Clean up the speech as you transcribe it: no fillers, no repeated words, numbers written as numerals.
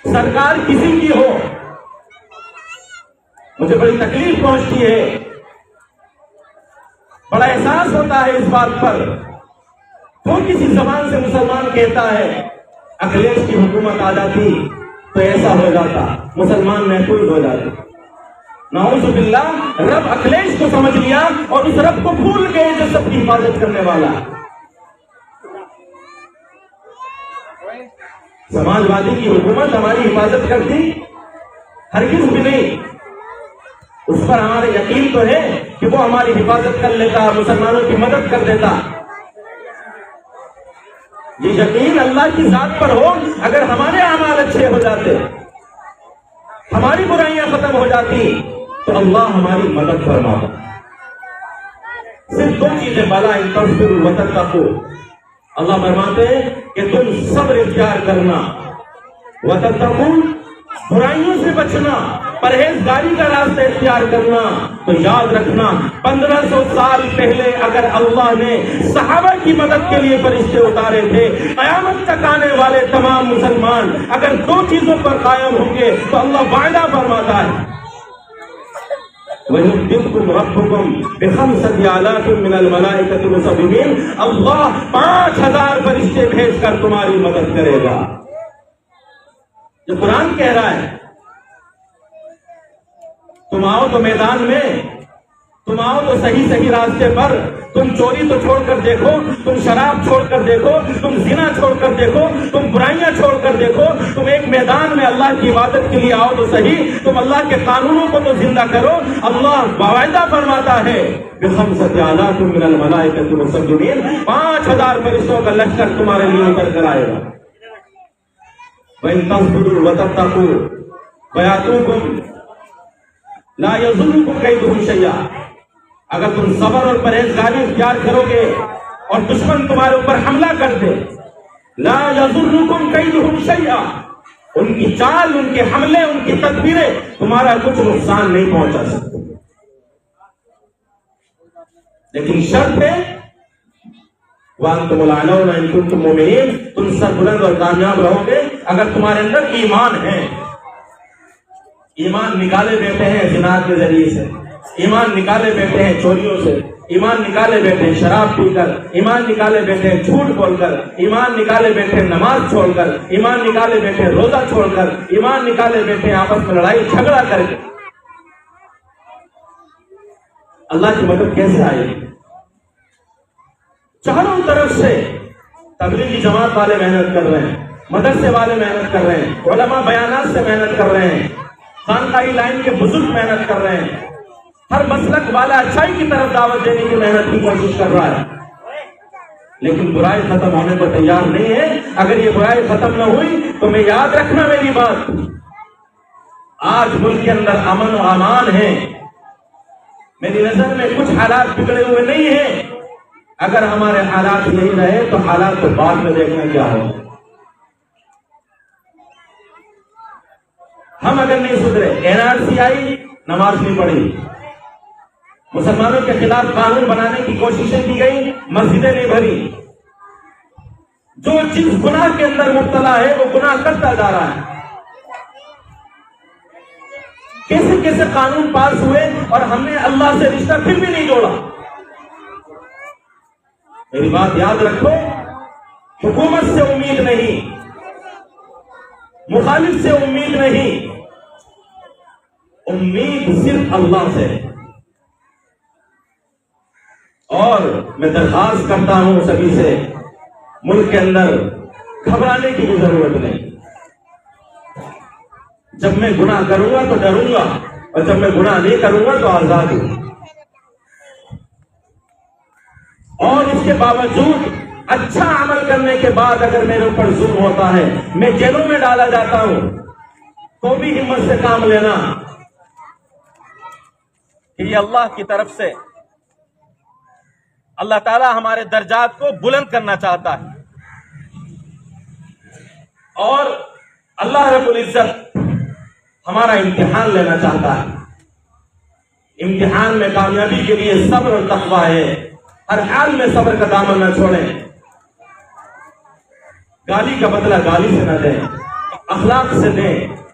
सरकार किसी की हो, मुझे बड़ी तकलीफ पहुंचती है, बड़ा एहसास होता है इस बात पर। तो किसी जबान से मुसलमान कहता है अखिलेश की हुकूमत आ जाती तो ऐसा हो जाता, मुसलमान महफूज हो जाते। नाउजुबिल्लाह, रब अखिलेश को समझ लिया और उस रब को भूल गए जो सबकी हिफाजत करने वाला। समाजवादी की हुकूमत हमारी हिफाजत करती? हरगिज़ भी नहीं। उस पर हमारा यकीन तो है कि वो हमारी हिफाजत कर लेता, मुसलमानों की मदद कर देता। ये यकीन अल्लाह की जात पर हो, अगर हमारे अमाल अच्छे हो जाते, हमारी बुराइयां खत्म हो जाती, तो अल्लाह हमारी मदद फरमाता। सिर्फ 2 चीजें, बला इन तस्बिर व तत्तकू। अल्लाह फरमाते हैं कि तुम सब्र इख्तियार करना, व तत्तकू, बुराइयों से बचना, परहेजगारी का रास्ता इख्तियार करना। तो याद रखना, 1500 साल पहले अगर अल्लाह ने सहाबा की मदद के लिए फरिश्ते उतारे थे, कयामत तक आने वाले तमाम मुसलमान अगर 2 चीजों पर कायम होंगे तो अल्लाह वायदा फरमाता है, अल्लाह 5000 फरिश्ते भेजकर तुम्हारी मदद करेगा। जो कुरान कह रहा है, तुम आओ तो मैदान में, तुम आओ तो सही सही रास्ते पर, तुम चोरी तो छोड़कर देखो, तुम शराब छोड़कर देखो, तुम जिना छोड़कर देखो, तुम बुराइयां छोड़कर देखो, तुम एक मैदान में अल्लाह की इबादत के लिए आओ तो सही, तुम अल्लाह के कानूनों को तो जिंदा करो। अल्लाह वायदा फरमाता है 5000 फरिश्तों का लश्कर तुम्हारे लिए उतर कर आएगा। ला यज़ुरुकुम कैदुहुम शैया। अगर तुम सब्र और परहेजगारी इख्तियार करोगे और दुश्मन तुम्हारे ऊपर हमला कर दे, ला यज़ुरुकुम कैदुहुम शैया, उनकी चाल, उनके हमले, उनकी तदबीरें तुम्हारा कुछ नुकसान नहीं पहुंचा सकते। लेकिन शर्त है वअंतुमुल अ'लौना इन कुंतुम मुमिनीन, तुम सरबुलंद और कामयाब रहोगे अगर तुम्हारे अंदर ईमान है। ईमान निकाले बैठे हैं जिना के जरिए से, ईमान निकाले बैठे हैं चोरियों से, ईमान निकाले बैठे हैं शराब पीकर, ईमान निकाले बैठे हैं झूठ बोलकर, ईमान निकाले बैठे हैं नमाज छोड़कर, ईमान निकाले बैठे हैं रोजा छोड़कर, ईमान निकाले बैठे हैं आपस में लड़ाई झगड़ा करके। अल्लाह की मदद कैसे आएगी? चारों तरफ से तबलीगी जमात वाले मेहनत कर रहे हैं, मदरसे वाले मेहनत कर रहे हैं, उलमा बयानात से मेहनत कर रहे हैं, खानकाही लाइन के बुजुर्ग मेहनत कर रहे हैं, हर मसलक वाला अच्छाई की तरफ दावत देने की मेहनत की कोशिश कर रहा है, लेकिन बुराई खत्म होने को तैयार नहीं है। अगर ये बुराई खत्म न हुई तो मैं याद रखना मेरी बात, आज मुल्क के अंदर अमन और अमान है। मेरी नजर में कुछ हालात बिगड़े हुए नहीं है। अगर हमारे हालात यही रहे तो हालात तो बाद में देखना क्या हो। हम अगर नहीं सुधरे, एनआरसी आई, नमाज नहीं पढ़ी, मुसलमानों के खिलाफ कानून बनाने की कोशिशें की गई, मस्जिदें नहीं भरी, जो जिस गुनाह के अंदर मुब्तला है वो गुनाह करता जा रहा है। कैसे कैसे कानून पास हुए और हमने अल्लाह से रिश्ता फिर भी नहीं जोड़ा। मेरी बात याद रखो, हुकूमत से उम्मीद नहीं, मुखालिफ से उम्मीद नहीं, उम्मीद सिर्फ अल्लाह से। और मैं दरखास्त करता हूं सभी से, मुल्क के अंदर घबराने की भी जरूरत नहीं। जब मैं गुनाह करूंगा तो डरूंगा, और जब मैं गुनाह नहीं करूंगा तो आजाद हूं। और इसके बावजूद अच्छा अमल करने के बाद अगर मेरे ऊपर जुल्म होता है, मैं जेलों में डाला जाता हूं, तो भी हिम्मत से काम लेना कि ये अल्लाह की तरफ से अल्लाह ताला हमारे दर्जात को बुलंद करना चाहता है। और अल्लाह रब्बुल इज्जत हमारा इम्तिहान लेना चाहता है। इम्तिहान में कामयाबी के लिए सब्र और तक़वा है। हर हाल में सब्र का दामन न छोड़ें, गाली का बदला गाली से न दें, अखलाक से दें,